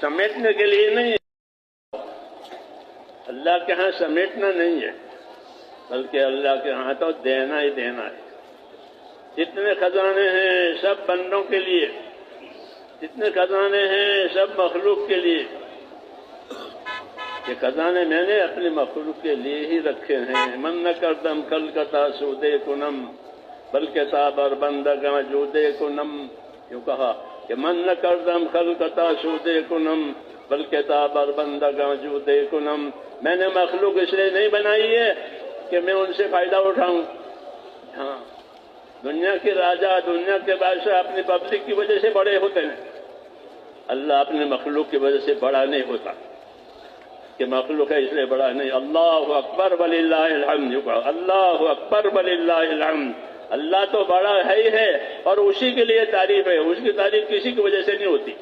سمیٹنے کے لیے نہیں، اللہ کے ہاں سمیٹنا نہیں ہے، بلکہ اللہ کے ہاں تو دینا ہی دینا ہے۔ جتنے خزانے ہیں سب بندوں کے لیے، جتنے خزانے ہیں سب مخلوق کے لیے۔ یہ خزانے میں نے اپنی مخلوق کے لیے ہی رکھے ہیں۔ من نہ کردم خلقتا سودے کنم بلکہ تابر بندگاں جودے کنم، یوں کہا کہ من نہ کردم خلقتا سودے کنم بلکہ تابر بندگاں جودے کنم، میں نے مخلوق اس لیے نہیں بنائی ہے کہ میں ان سے فائدہ اٹھاؤں۔ ہاں، دنیا کے راجا، دنیا کے بادشاہ اپنی پبلک کی وجہ سے بڑے ہوتے ہیں، اللہ اپنے مخلوق کی وجہ سے بڑا نہیں ہوتا کہ مخلوق ہے اس لیے بڑا نہیں۔ اللہ اکبر وللہ الحمد، اللہ اکبر وللہ الحمد، اللہ تو بڑا ہے ہی ہے اور اسی کے لیے تعریف ہے، اس کی تعریف کسی کی وجہ سے نہیں ہوتی۔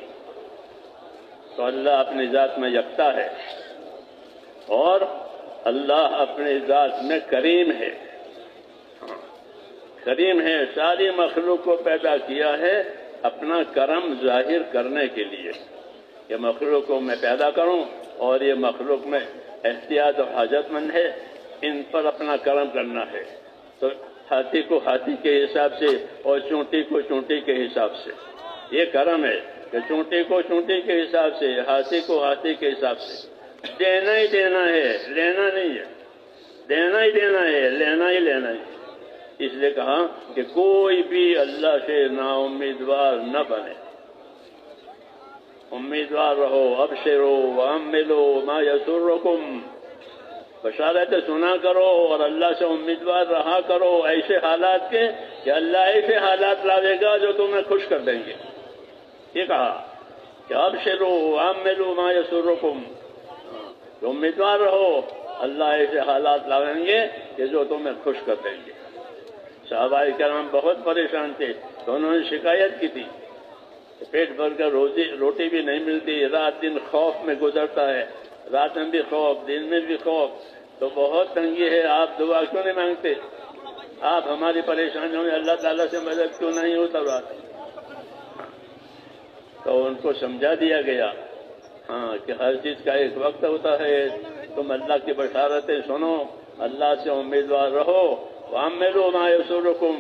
تو اللہ اپنی ذات میں یکتا ہے اور اللہ اپنی ذات میں کریم ہے، کریم ہے۔ ساری مخلوق کو پیدا کیا ہے اپنا کرم ظاہر کرنے کے لیے، یہ مخلوق کو میں پیدا کروں اور یہ مخلوق میں احتیاط اور حاجت مند ہے، ان پر اپنا کرم کرنا ہے۔ تو ہاتھی کو ہاتھی کے حساب سے اور چونٹی کو چونٹی کے حساب سے، یہ کرم ہے کہ چونٹی کو چونٹی کے حساب سے، ہاتھی کو ہاتھی کے حساب سے دینا ہی دینا ہے، لینا نہیں ہے، دینا ہی دینا ہے، لینا ہی لینا ہے۔ اس لیے کہا کہ کوئی بھی اللہ سے نا امیدوار نہ بنے، امیدوار رہو، ابشرو واملو ما یسرکم، بشارتیں سنا کرو اور اللہ سے امیدوار رہا کرو ایسے حالات کے کہ اللہ ایسے حالات لاوے گا جو تمہیں خوش کر دیں گے۔ یہ کہا کہ ابشرو واملو ما یسرکم، تو امیدوار رہو، اللہ ایسے حالات لاویں گے کہ جو تمہیں خوش کر دیں گے۔ صحابہ کرام بہت پریشان تھے تو انہوں نے شکایت کی تھی، پیٹ بھر کر روٹی بھی نہیں ملتی، رات دن خوف میں گزرتا ہے، رات میں بھی خوف، دن میں بھی خوف، تو بہت تنگی ہے، آپ دعا کیوں نہیں مانگتے؟ آپ ہماری پریشانیوں میں اللہ تعالیٰ سے مدد کیوں نہیں ہوتا بات؟ تو ان کو سمجھا دیا گیا ہاں کہ ہر چیز کا ایک وقت ہوتا ہے، تم اللہ کی بشارتیں سنو، اللہ سے امیدوار رہو، وَعَمِّلُوا مَا يَسُرُّكُمْ،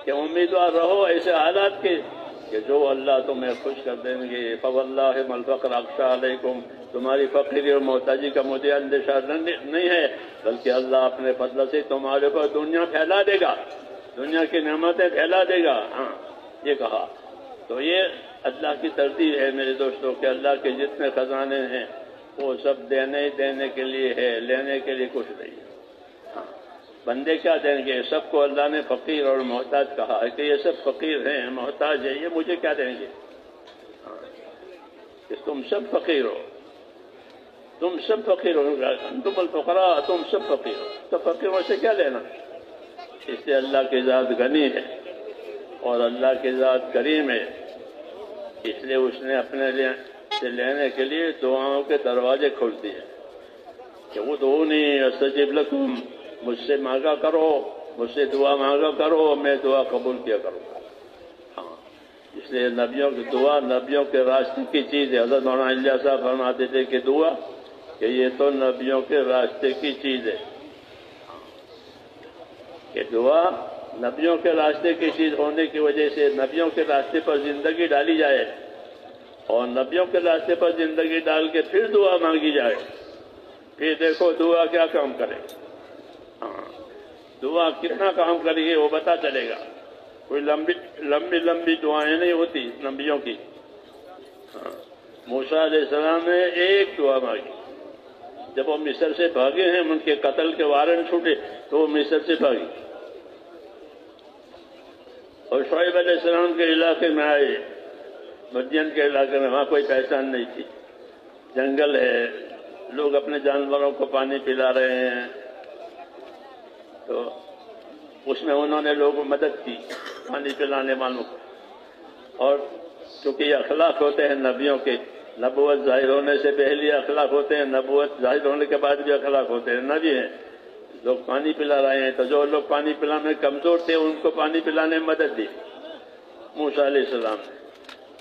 کہ امیدوار رہو ایسے حالات کے کہ جو اللہ تمہیں خوش کر دیں گے۔ فَوَاللَّهِ مَا الْفَقْرُ أَخْشَىٰ عَلَيْكُمْ، تمہاری فقیری اور محتاجی کا مجھے اندیشہ نہیں ہے، بلکہ اللہ اپنے فضل سے تمہارے پر دنیا پھیلا دے گا، دنیا کی نعمتیں پھیلا دے گا۔ ہاں، یہ کہا۔ تو یہ اللہ کی ترتیب ہے میرے دوستوں کہ اللہ کے جتنے خزانے ہیں وہ سب دینے کے لیے ہے، لینے کے لیے کچھ نہیں ہے۔ بندے کیا دیں گے؟ سب کو اللہ نے فقیر اور محتاج کہا ہے کہ یہ سب فقیر ہیں، محتاج ہیں، یہ مجھے کیا دیں گے؟ کہ تم سب فقیر ہو، تم سب فقیر ہو، تم الفقراء، تم سب فقیر ہو، تو فقیروں سے کیا لینا؟ اس لیے اللہ کی ذات غنی ہے اور اللہ کی ذات کریم ہے، اس لیے اس نے اپنے لیے سے لینے کے لیے دعاؤں کے دروازے کھول دیے کہ ادعونی استجب لکم، مجھ سے مانگا کرو، مجھ سے دعا مانگا کرو، میں دعا قبول کیا کروں گا۔ ہاں، اس لیے نبیوں کی دعا نبیوں کے راستے کی چیز ہے۔ حضرت مولانا الیاس صاحب فرماتے تھے کہ دعا کہ یہ تو نبیوں کے راستے کی چیز ہے، کہ دعا نبیوں کے راستے کی چیز ہونے کی وجہ سے نبیوں کے راستے پر زندگی ڈالی جائے اور نبیوں کے راستے پر زندگی ڈال کے پھر دعا مانگی جائے، پھر دیکھو دعا کیا کام کرے۔ ہاں، دعا کتنا کام کرے گی وہ پتہ چلے گا۔ کوئی لمبی دعائیں نہیں ہوتی نبیوں کی۔ ہاں، موسیٰ علیہ السلام نے ایک دعا مانگی، جب وہ مصر سے بھاگے ہیں، ان کے قتل کے وارنٹ چھوٹے تو وہ مصر سے بھاگی، اور شعیب علیہ السلام کے علاقے میں آئے، مدین کے علاقے میں، وہاں کوئی پہچان نہیں تھی، جنگل ہے، لوگ اپنے جانوروں کو پانی پلا رہے ہیں، تو اس میں انہوں نے لوگوں کو مدد کی پانی پلانے والوں کو۔ اور چونکہ یہ اخلاق ہوتے ہیں نبیوں کے، نبوت ظاہر ہونے سے پہلے اخلاق ہوتے ہیں، نبوت ظاہر ہونے کے بعد بھی اخلاق ہوتے ہیں۔ نبی ہیں، لوگ پانی پلا رہے ہیں تو جو لوگ پانی پلانے میں کمزور تھے ان کو پانی پلانے میں مدد دی موسیٰ علیہ السلام نے،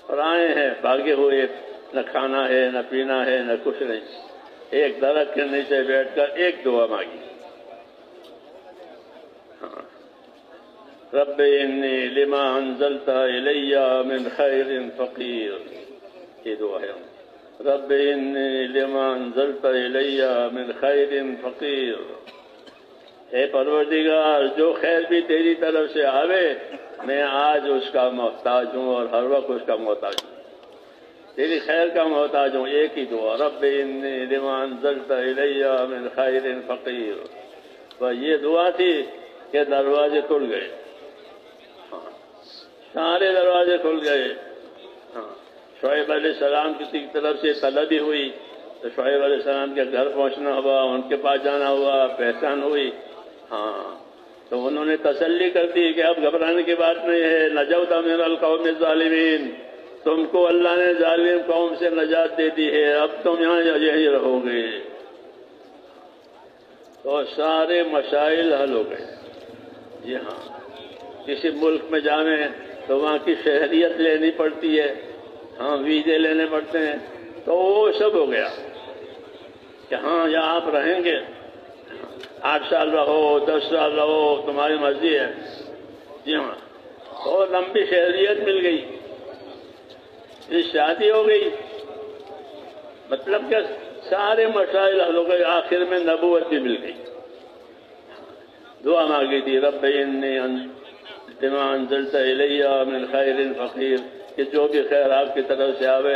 اور آئے ہیں بھاگے ہوئے نہ کھانا ہے نہ پینا ہے نہ کچھ نہیں، ایک درخت کے نیچے بیٹھ کر ایک دعا مانگی، رب انی لما انزلت الی من خیر فقیر، یہ دعا ہے، رب انی لما انزلت الی من خیر فقیر، اے پروردگار جو خیر بھی تیری طرف سے آوے میں آج اس کا محتاج ہوں اور ہر وقت اس کا محتاج ہوں، تیری خیر کا محتاج ہوں۔ ایک ہی دعا، رب انی لما انزلت الی من خیر فقیر، بس یہ دعا تھی کہ دروازے کھل گئے، سارے دروازے کھل گئے۔ شعیب علیہ السلام کی طرف سے طلبی ہوئی تو شعیب علیہ السلام کے گھر پہنچنا ہوا، ان کے پاس جانا ہوا، پہچان ہوئی، تو انہوں نے تسلی کر دی کہ اب گھبرانے کی بات نہیں ہے، نجوت من القوم الظالمین، تم کو اللہ نے ظالم قوم سے نجات دے دی ہے، اب تم یہاں یہی رہو گے۔ تو سارے مسائل حل ہو گئے۔ جی ہاں، کسی ملک میں جانے تو وہاں کی شہریت لینی پڑتی ہے، ویزے لینے پڑتے ہیں، تو وہ سب ہو گیا کہ یہاں آپ رہیں گے، 8 سال رہو، 10 سال رہو، تمہاری مرضی ہے۔ جی ہاں، اور لمبی شہریت مل گئی، شادی ہو گئی، مطلب کہ سارے مسائل حل ہو گئے، آخر میں نبوت بھی مل گئی۔ دعا مانگی تھی، رب انی لما انزلت الی من خیر فقیر، کہ جو بھی خیر آپ کی طرف سے آوے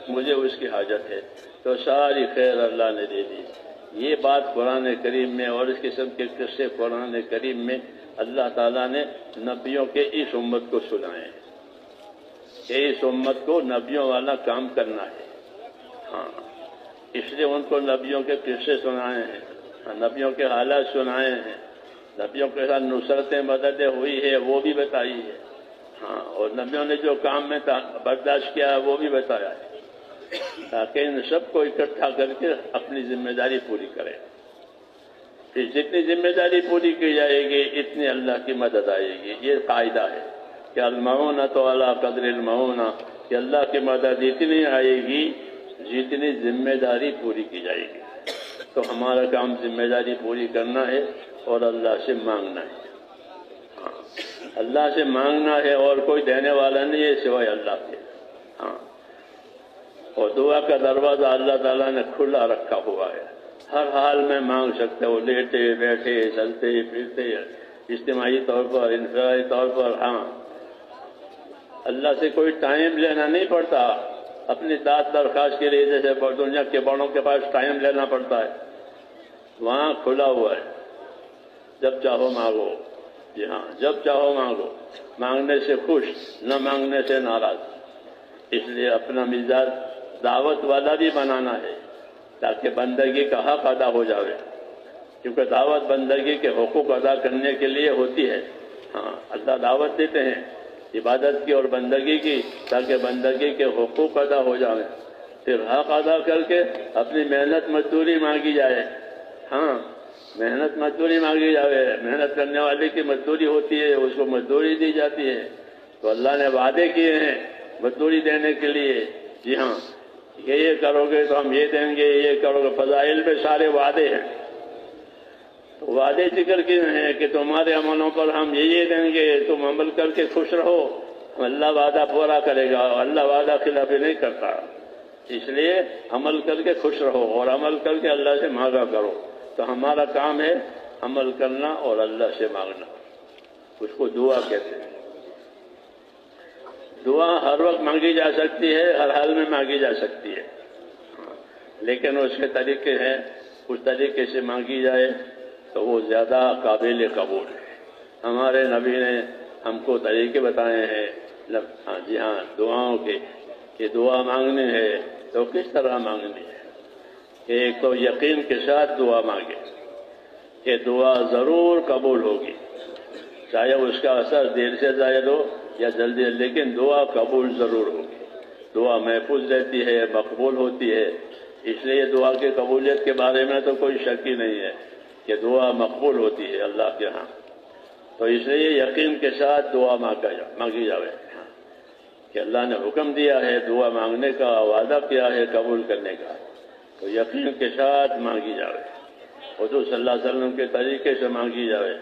مجھے اس کی حاجت ہے، تو ساری خیر اللہ نے دے دی۔ یہ بات قرآن کریم میں اور اس قسم کے قصے قرآن کریم میں اللہ تعالیٰ نے نبیوں کے اس امت کو سنائے ہیں کہ اس امت کو نبیوں والا کام کرنا ہے۔ اس لیے ان کو نبیوں کے قصے سنائے ہیں، نبیوں کے حالات سنائے ہیں، نبیوں کے ساتھ نصرتیں مددیں ہوئی ہے وہ بھی بتائی ہے، اور نبیوں نے جو کام میں برداشت کیا ہے وہ بھی بتایا ہے، تاکہ ان سب کو اکٹھا کر کے اپنی ذمہ داری پوری کریں۔ پھر جتنی ذمہ داری پوری کی جائے گی اتنی اللہ کی مدد آئے گی۔ یہ قاعدہ ہے کہ المعونۃ علی قدر المعونہ، کہ اللہ کی مدد اتنی آئے گی جتنی ذمہ داری پوری کی جائے گی۔ تو ہمارا کام ذمہ داری پوری کرنا ہے اور اللہ سے مانگنا ہے، اللہ سے مانگنا ہے، اور کوئی دینے والا نہیں ہے سوائے اللہ کے۔ اور دعا کا دروازہ اللہ تعالیٰ نے کھلا رکھا ہوا ہے، ہر حال میں مانگ سکتے ہو، لیٹے بیٹھے چلتے پھرتے، اجتماعی طور پر انفرادی طور پر۔ اللہ سے کوئی ٹائم لینا نہیں پڑتا اپنی داد درخواست کے لیے، جیسے دنیا کے بڑوں کے پاس ٹائم لینا پڑتا ہے، وہاں کھلا ہوا ہے، جب چاہو مانگو۔ جی ہاں، جب چاہو مانگو، مانگنے سے خوش، نہ مانگنے سے ناراض۔ اس لیے اپنا مزاج دعوت والا بھی بنانا ہے تاکہ بندگی کا حق ادا ہو جائے، کیونکہ دعوت بندگی کے حقوق ادا کرنے کے لیے ہوتی ہے۔ اللہ دعوت دیتے ہیں عبادت کی اور بندگی کی، تاکہ بندگی کے حقوق ادا ہو جائیں، پھر حق ادا کر کے اپنی محنت مزدوری مانگی جائے۔ محنت مزدوری مانگی جائے، محنت کرنے والے کی مزدوری ہوتی ہے، اس کو مزدوری دی جاتی ہے۔ تو اللہ نے وعدے کیے ہیں مزدوری دینے کے لیے۔ جی ہاں، یہ کرو گے تو ہم یہ دیں گے، یہ کرو گے، فضائل میں سارے وعدے ہیں۔ تو وعدے ذکر کیے ہیں کہ تمہارے عملوں پر ہم یہ دیں گے، تم عمل کر کے خوش رہو، اللہ وعدہ پورا کرے گا، اللہ وعدہ خلافی نہیں کرتا۔ اس لیے عمل کر کے خوش رہو اور عمل کر کے اللہ سے مانگا کرو۔ تو ہمارا کام ہے عمل کرنا اور اللہ سے مانگنا، اس کو دعا کہتے ہیں۔ دعا ہر وقت مانگی جا سکتی ہے، ہر حال میں مانگی جا سکتی ہے، لیکن اس کے طریقے ہیں، اس طریقے سے مانگی جائے تو وہ زیادہ قابل قبول ہے۔ ہمارے نبی نے ہم کو طریقے بتائے ہیں، جی ہاں، دعاؤں کے، کہ دعا مانگنی ہے تو کس طرح مانگنی ہے۔ ایک تو یقین کے ساتھ دعا مانگے کہ دعا ضرور قبول ہوگی، چاہے اس کا اثر دیر سے ظاہر ہو یا جلدی، لیکن دعا قبول ضرور ہوگی۔ دعا محفوظ رہتی ہے، مقبول ہوتی ہے، اس لیے دعا کی قبولیت کے بارے میں تو کوئی شک ہی نہیں ہے کہ دعا مقبول ہوتی ہے اللہ کے ہاں۔ تو اس لیے یقین کے ساتھ دعا مانگی جائے۔ کہ اللہ نے حکم دیا ہے دعا مانگنے کا، وعدہ کیا ہے قبول کرنے کا، تو یقین کے ساتھ مانگی جاوے، حضور صلی اللہ علیہ وسلم کے طریقے سے مانگی جاوے۔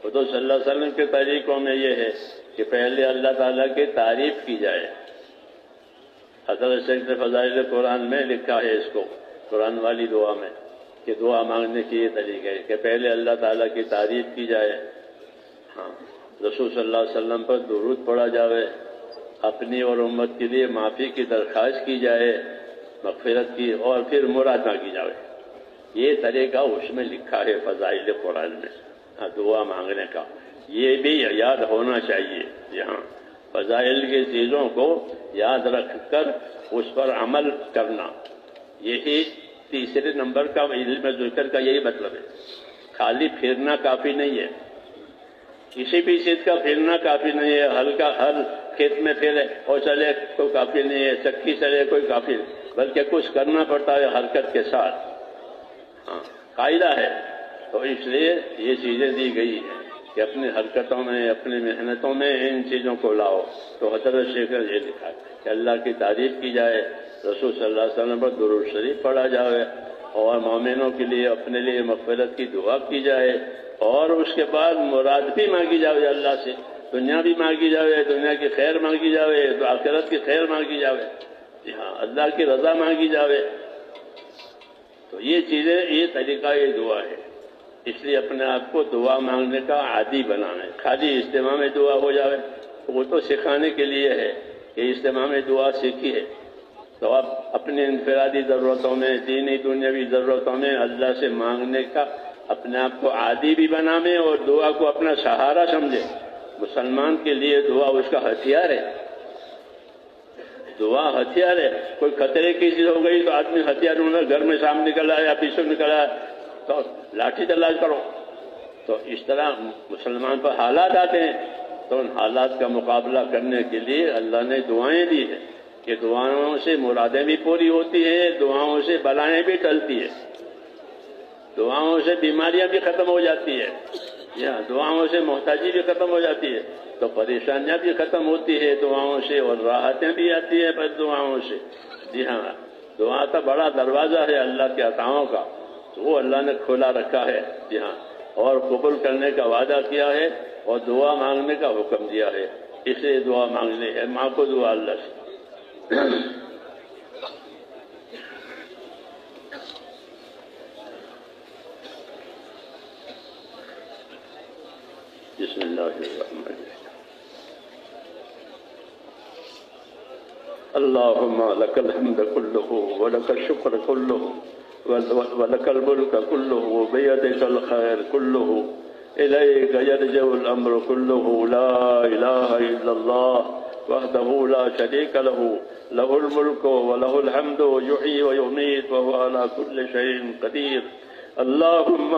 حضور صلی اللہ علیہ وسلم کے طریقوں میں یہ ہے کہ پہلے اللہ تعالیٰ کی تعریف کی جائے۔ حضرت شیخ نے فضائل قرآن میں لکھا ہے اس کو، قرآن والی دعا میں، کہ دعا مانگنے کی یہ طریقہ ہے کہ پہلے اللہ تعالیٰ کی تعریف کی جائے، ہاں، رسول صلی اللہ علیہ وسلم پر درود پڑھا جاوے، اپنی اور امت کے لیے معافی کی درخواست کی جائے، مغفرت کی، اور پھر مراد مانگی جاوے۔ یہ طریقہ اس میں لکھا ہے فضائل قرآن میں، ہاں، دعا مانگنے کا۔ یہ بھی یاد ہونا چاہیے، یہاں فضائل کی چیزوں کو یاد رکھ کر اس پر عمل کرنا، یہی تیسرے نمبر کا علم ذکر کا یہی مطلب ہے۔ خالی پھرنا کافی نہیں ہے، کسی بھی چیز کا پھرنا کافی نہیں ہے، ہلکا ہل کھیت میں پھرے اور چلے کوئی کافی نہیں ہے، چکی چلے کوئی کافی نہیں، بلکہ کچھ کرنا پڑتا ہے حرکت کے ساتھ، ہاں، قاعدہ ہے۔ تو اس لیے یہ چیزیں دی گئی ہیں کہ اپنی حرکتوں میں، اپنی محنتوں میں ان چیزوں کو لاؤ۔ تو حضرت شیخ نے یہ لکھا ہے کہ اللہ کی تعریف کی جائے، رسول صلی اللہ علیہ وسلم پر درود شریف پڑھا جائے، اور مومنوں کے لیے اپنے لیے مغفرت کی دعا کی جائے، اور اس کے بعد مراد بھی مانگی جائے اللہ سے، دنیا بھی مانگی جائے، دنیا کی خیر مانگی جائے، تو آخرت کی خیر مانگی جائے، جی ہاں، اللہ کی رضا مانگی جائے۔ تو یہ چیزیں، یہ طریقہ یہ دعا ہے۔ اس لیے اپنے آپ کو دعا مانگنے کا عادی بنانا ہے۔ خالی اجتماع میں دعا ہو جائے وہ تو سکھانے کے لیے ہے کہ اجتماع میں دعا سیکھی ہے، تو اب اپنے انفرادی ضرورتوں میں، دینی دنیاوی ضرورتوں میں اللہ سے مانگنے کا اپنے آپ کو عادی بھی بنانے، اور دعا کو اپنا سہارا سمجھے۔ مسلمان کے لیے دعا اس کا ہتھیار ہے، دعا ہتھیار ہے۔ کوئی خطرے کی چیز ہو گئی تو آدمی ہتھیار گھر میں سامنے نکل آیا یا پیچھے نکل آیا تو لاٹھی چلاش کرو۔ تو اس طرح مسلمان پر حالات آتے ہیں، تو ان حالات کا مقابلہ کرنے کے لیے اللہ نے دعائیں دی ہیں، کہ دعاؤں سے مرادیں بھی پوری ہوتی ہیں، دعاؤں سے بلائیں بھی ٹلتی ہیں، دعاؤں سے بیماریاں بھی ختم ہو جاتی ہے، یا دعاؤں سے محتاجی بھی ختم ہو جاتی ہے، تو پریشانیاں بھی ختم ہوتی ہے دعاؤں سے، اور راحتیں بھی آتی ہیں بس دعاؤں سے۔ جی ہاں، دعا کا بڑا دروازہ ہے اللہ کے عطاؤں کا، تو وہ اللہ نے کھولا رکھا ہے، جی ہاں، اور قبول کرنے کا وعدہ کیا ہے، اور دعا مانگنے کا حکم دیا ہے۔ اس لیے دعا مانگنی ہے، ماں کو دعا اللہ سے۔ بسم اللہ الرحمن الرحیم۔ اللہم لک الحمد کلہ ولک الشکر کلہ ولک الملک کلہ بیدک الخیر کلہ الیک یرجع الامر کلہ لا الہ الا اللہ وحدہ لا شریک لہ لہ الملک ولہ الحمد یحیی ویمیت وهو علی کل شیء قدیر۔ اللهم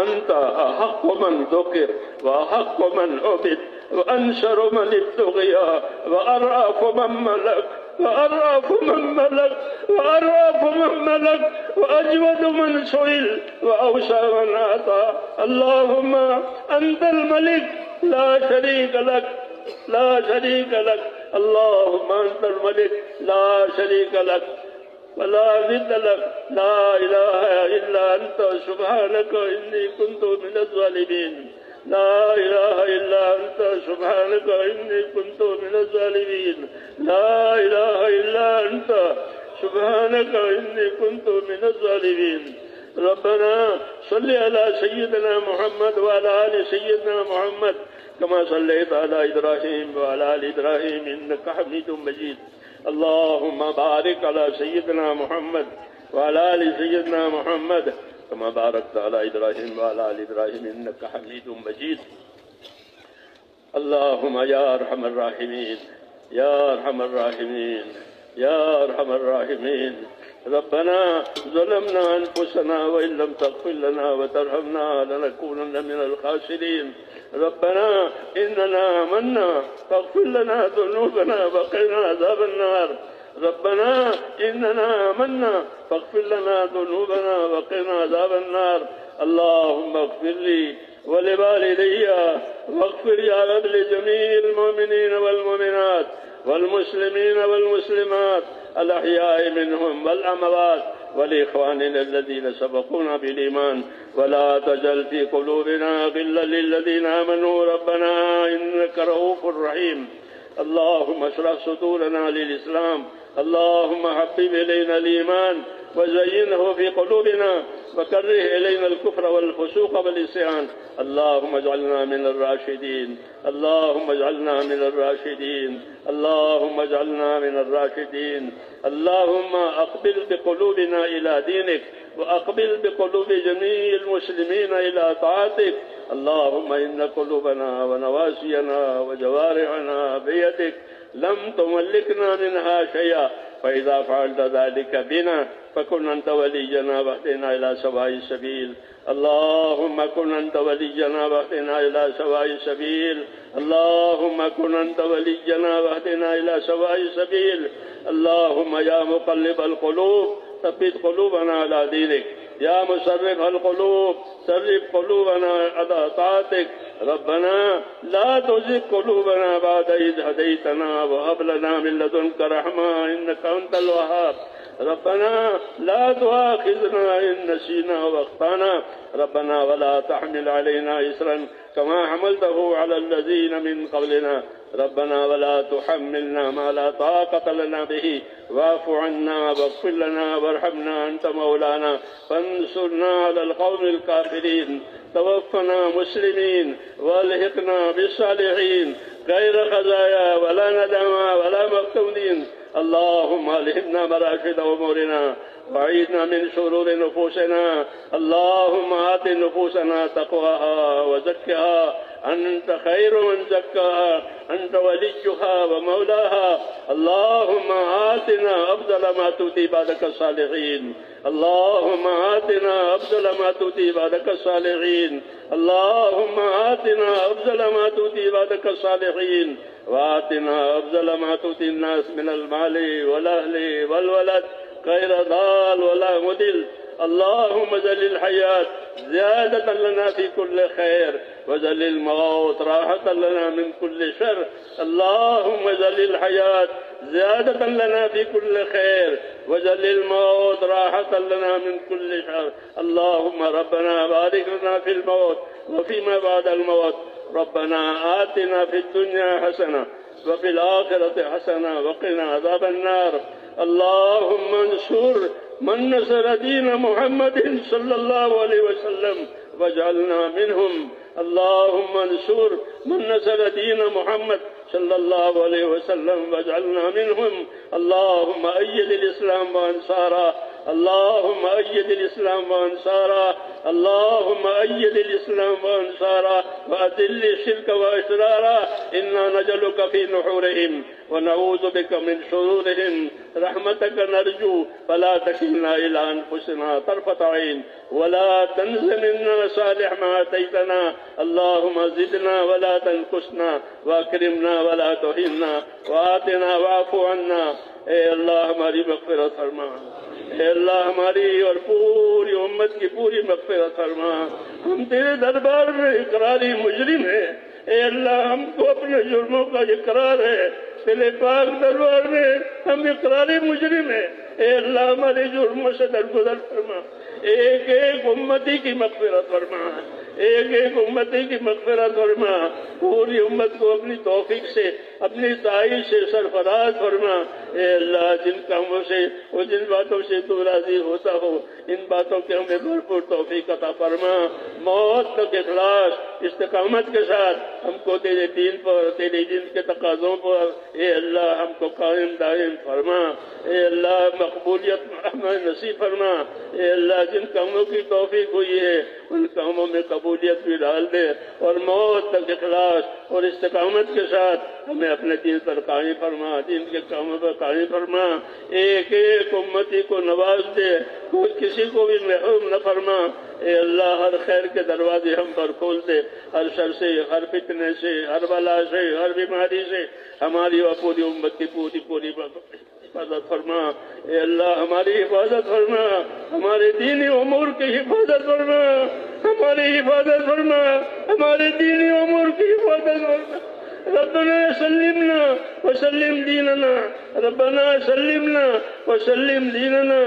أنت أحق من ذكر وأحق من عبد وأنشر من ابتغي وأرأف من ملك وأرأف من ملك وأرأف من ملك وأجود من سئل وأوسع من أعطى۔ اللهم أنت الملك لا شريك لك لا شريك لك، اللهم أنت الملك لا شريك لك ولا ند لك، لا إله إلا أنت سبحانك إني كنت من الظالمين، لا إله إلا أنت سبحانك إني كنت من الظالمين، لا إله إلا أنت سبحانك إني كنت من الظالمين۔ ربنا صل على سيدنا محمد وعلى آل سيدنا محمد كما صليت على إبراهيم وعلى آل إبراهيم إنك حميد مجيد۔ اللهم بارك على سيدنا محمد وعلى آل سيدنا محمد كما باركت على إبراهيم وعلى آل إبراهيم إنك حميد مجيد۔ اللهم يا أرحم الراحمين يا أرحم الراحمين يا أرحم الراحمين، ربنا ظلمنا أنفسنا وإن لم تغفر لنا وترحمنا لنكونن من الخاسرين، ربنا إننا آمنا فاغفر لنا ذنوبنا وقنا عذاب النار، ربنا إننا آمنا فاغفر لنا ذنوبنا وقنا عذاب النار۔ اللهم اغفر لي ولوالدي واغفر يا رب لجميع المؤمنين والمؤمنات والمسلمين والمسلمات الأحياء منهم والأموات، ولإخواننا الذين سبقونا بالإيمان، ولا تجعل في قلوبنا غلا للذين آمنوا ربنا إنك رؤوف رحيم. اللهم اشرح صدورنا للإسلام، اللهم حبب إلينا الإيمان وزينه في قلوبنا، وكره إلينا الكفر والفسوق والعصيان. اللهم اجعلنا من الراشدين، اللهم اجعلنا من الراشدين، اللهم اجعلنا من الراشدين. اللهم أقبل بقلوبنا إلى دينك، وأقبل بقلوب جميع المسلمين إلى طاعتك. اللهم إن قلوبنا ونواسينا وجوارحنا بيدك، لم تملكنا منها شيئا، فإذا فعلت ذلك بنا فكن أنت ولينا واهدنا إلى سواء السبيل. اللهم كن أنت ولينا واهدنا إلى سواء السبيل. اللهم كن أنت ولينا واهدنا إلى سواء السبيل. اللهم يا مقلب القلوب ثبت قلوبنا على دينك، يا مصرف القلوب صرف قلوبنا على طاعتك. ربنا لا تزغ قلوبنا بعد إذ هديتنا وهب لنا من لدنك رحمة إنك أنت الوهاب. ربنا لا تؤاخذنا إن نسينا واخطأنا. ربنا ولا تحمل علينا إصرا كما حملته على الذين من قبلنا. ربنا ولا تحملنا ما لا طاقة لنا به، واعف عنا واغفر لنا وارحمنا أنت مولانا فانصرنا على القوم الكافرين. توفنا مسلمين والحقنا بالصالحين، غير خزايا ولا ندما ولا مفتونين. اللهم ألهمنا مراشد أمورنا وأعيذنا من شرور نفوسنا. اللهم آت نفوسنا تقواها وزكها أنت خير من زكاها، أنت وليها ومولاها. اللهم آتنا أفضل ما تؤتي عبادك الصالحين. اللهم آتنا أفضل ما تؤتي عبادك الصالحين. اللهم آتنا أفضل ما تؤتي عبادك الصالحين، وآتنا أفضل ما تؤتي الناس من المال والأهل والولد، غير ضال ولا مضل. اللهم اجعل الحياة زيادة لنا في كل خير، واجعل الموت راحة لنا من كل شر. اللهم اجعل الحياة زيادة لنا في كل خير، واجعل الموت راحة لنا من كل شر. اللهم ربنا بارك لنا في الموت وفيما بعد الموت. ربنا آتنا في الدنيا حسنة وفي الآخرة حسنة وقنا عذاب النار. اللهم انصر من نصر دين محمد صلى الله عليه وسلم واجعلنا منهم. اللهم انصر من نصر دين محمد صلى الله عليه وسلم واجعلنا منهم. اللهم أيد الإسلام وأنصاره، اللهم أيد الإسلام وأنصاره، اللهم أيد الإسلام وأنصاره، وأذل الشرك وأشراره. إنا نجعلك في نحورهم ونعوذ بك من شرورهم. رحمتك نرجو فلا تكلنا إلى أنفسنا طرفة عين، ولا تنز منا صالح ما آتيتنا. اللهم زدنا ولا تنقصنا، وأكرمنا ولا تهنا، وآتنا واعف عنا. اے اللہ ہماری مغفرت فرما، اے اللہ ہماری اور پوری امت کی پوری مغفرت فرما. ہم تیرے دربار میں اقراری مجرم ہیں. اے اللہ ہم کو اپنے جرموں کا اقرار ہے. تیرے پاک دربار میں ہم اقراری مجرم ہیں. اے اللہ ہمارے جرموں سے درگزر فرما. ایک ایک امتی کی مغفرت فرما، ایک ایک امتی کی مغفرت فرما. پوری امت کو اپنی توفیق سے اپنی تعیش سے سرفراز فرما. اے اللہ جن کاموں سے اور جن باتوں سے تو راضی ہوتا ہو ان باتوں کے ہمیں بھرپور توفیق عطا فرما. موت تک اخلاص استقامت کے ساتھ ہم کو تیرے دین پر تیرے دین کے تقاضوں پر اے اللہ ہم کو قائم دائم فرما. اے اللہ مقبولیت ہمیں نصیب فرما. اے اللہ جن کاموں کی توفیق ہوئی ہے ان کاموں میں قبولیت بھی ڈال دے، اور موت تک اخلاص اور استقامت کے ساتھ ہمیں اپنے دین پر قائم فرما، دین کے کاموں پر قائم فرما. ایک ایک امتی کو نواز دے، کوئی کسی کو بھی محروم نہ فرما. اے اللہ ہر خیر کے دروازے ہم پر کھول دے. ہر شر سے، ہر فتنے سے، ہر بلا سے، ہر بیماری سے ہماری اور پوری امت کی پوری حفاظت فرما. اے اللہ ہماری حفاظت فرما، ہمارے دینی امور کی حفاظت فرما، ہماری حفاظت فرما، ہمارے دینی امور کی حفاظت فرما. ربنا سلمنا وسلم ديننا ربنا سلمنا وسلم ديننا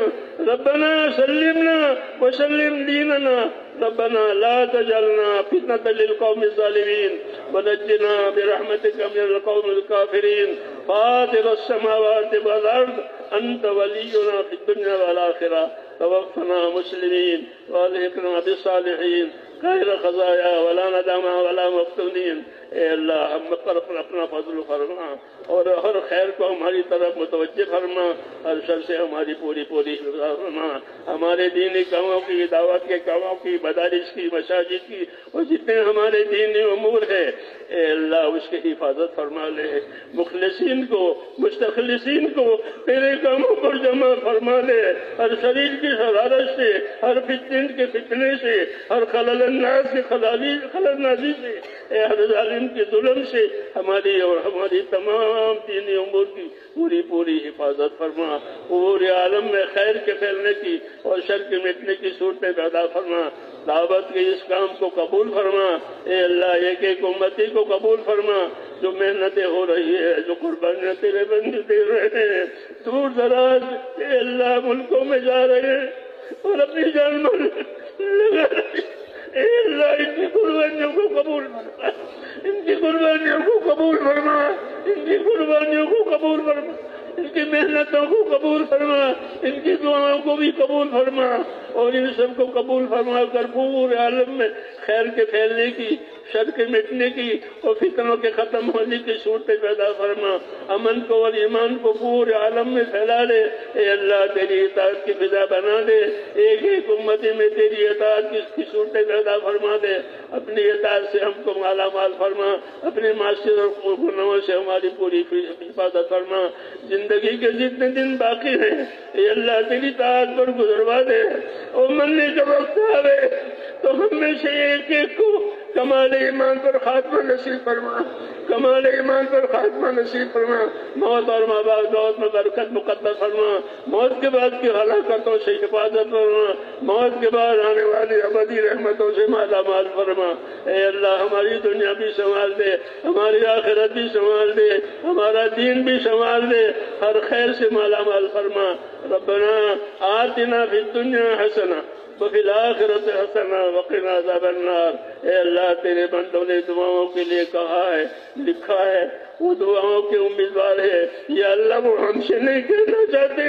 ربنا سلمنا وسلم ديننا ربنا لا تجعلنا فتنة للقوم الظالمين ونجنا برحمتك من القوم الكافرين فاطر السماوات والأرض أنت ولينا في الدنيا والآخرة توفنا مسلمين والحقنا بالصالحين غير خزايا ولا ندامة ولا مفتونين. اے اللہ ہم پر اپنا فضل فرما اور ہر خیر کو ہماری طرف متوجہ فرما، ہر شر سے ہماری پوری حفاظت فرما، ہمارے دینی کاموں کی، دعوت کے کاموں کی، مدارس کی، مساجد کی اور جتنے ہمارے دینی امور ہے اے اللہ اس کی حفاظت فرما لے، مخلصین کو مستخلصین کو تیرے کاموں پر جمع فرما لے، ہر شریر کی شرارت سے، ہر فتن کے فتنے سے، ہر خلل الناس کے خلل نازی سے، اے ہر ظالم کے ظلم سے ہماری اور ہماری تمام دینی امور کی پوری حفاظت فرما، پورے عالم میں خیر کے پھیلنے کی اور شر کے مٹنے کی صورتیں پیدا فرما، دعوت کے اس کام کو قبول فرما، اے اللہ ایک ایک امتی کو قبول فرما، جو محنتیں ہو رہی ہے، جو قربانیاں تیرے بندے دے رہے ہیں، دور دراز اے اللہ ملکوں میں جا رہے ہیں اور اپنی جان مال لگا رہے ہیں، اے اللہ ان کی قربانیوں کو قبول فرما، ان کی قربانیوں کو قبول فرما، ان کی قربانیوں کو قبول فرما، ان کی محنتوں کو قبول فرما، ان کی دعاؤں کو بھی قبول فرما اور ان سب کو قبول فرما کر پورے عالم میں خیر کے پھیلنے کی، شر کے مٹنے کی اور فتنوں کے ختم ہونے کی صورتیں پیدا فرما، امن کو اور ایمان کو پورے عالم میں پھیلا دے، اے اللہ تیری اطاعت کی فضا بنا دے، ایک ایک امتی میں تیری اطاعت کی صورتیں پیدا فرما دے، اپنی اطاعت سے ہم کو مالا مال فرما، اپنی معاشرت اور گناہوں سے ہماری پوری حفاظت فرما، زندگی کے جتنے دن باقی ہیں اے اللہ تیری اطاعت پر گزروا دے، اور مرنے کا وقت آوے تو ہم میں سے ایک ایک کو کمال ایمان پر خاتمہ نصیب فرما، کمال ایمان پر خاتمہ نصیب فرما، موت اور ماں باپ موت میں برکت مقدر فرما، موت کے بعد کی ہلاکتوں سے حفاظت فرما، موت کے بعد آنے والی ابدی رحمتوں سے مالا مال فرما، اے اللہ ہماری دنیا بھی سنبھال دے، ہماری آخرت بھی سنبھال دے، ہمارا دین بھی سنبھال دے، ہر خیر سے مالا مال فرما، ربنا آتنا فی الدنیا حسنہ وفی الآخرت حسنہ وقنا عذاب النار۔ اے اللہ تیرے بندوں نے دعاؤں کے لیے کہا ہے، لکھا ہے، وہ دعاؤں کے امیدوار ہے، یا اللہ وہ ہم سے نہیں کہنا چاہتے،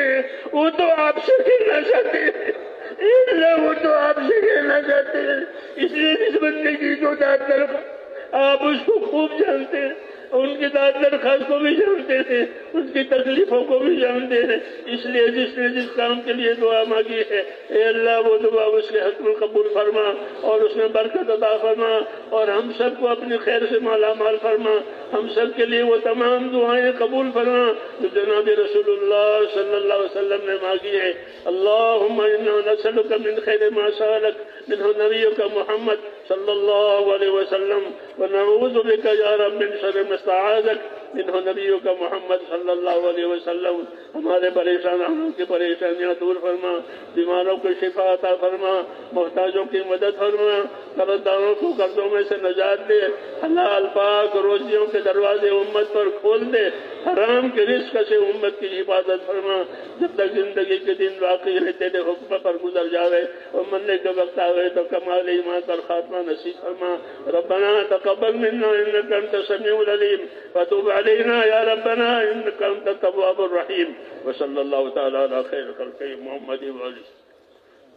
وہ تو آپ سے کہنا چاہتے ہیں، اے اللہ وہ تو آپ سے کہنا چاہتے ہیں، اس لیے اس بندے کی جو داد درخواست آپ اس کو خوب جانتے ہیں، ان کی داد درخواست کو بھی جانتے ہیں، ان کی تکلیفوں کو بھی جانتے ہیں، اس لیے جس نے جس کام کے لیے دعا مانگی ہے اے اللہ وہ دعا اس کے حق میں قبول فرما اور اس میں برکت عطا فرما اور ہم سب کو اپنی خیر سے مالا مال فرما، ہم سب کے لیے وہ تمام دعائیں قبول فرما جو جناب رسول اللہ صلی اللہ علیہ وسلم نے مانگی ہے۔ اللہم انا نسألک من خیر ما سألک منہ نبیک محمد صلی اللہ علیہ وسلم ونعوذ بک یا رب من شر ما استعاذک منہ نبیک محمد صلی اللہ علیہ وسلم۔ ہمارے پریشانوں کی پریشانیاں دور فرما، بیماروں کو شفا عطا فرما، محتاجوں کی مدد فرما، قرض داروں کو قرضوں میں سے نجات دے، حلال پاک روزیوں کے دروازے امت پر کھول دے، حرام کے رزق سے امت کی حفاظت فرما، جب تک زندگی کے دن باقی ہے تیرے حکم پر گزر جاوے اور مرنے کا وقت آوے تو کمال ایمان پر خاتمہ نصیب فرما۔ ربنا تقبل منا انك انت السميع العليم وتب علينا يا ربنا انك انت التواب الرحيم وصلى الله تعالى على خير خلقه محمد وعلى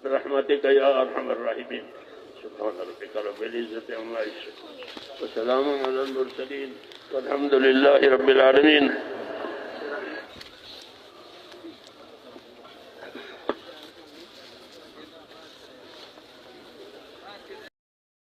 برحمتك يا ارحم الراحمين سبحان ربك رب العزة عما يصفون وسلام على المرسلين والحمد لله رب العالمين۔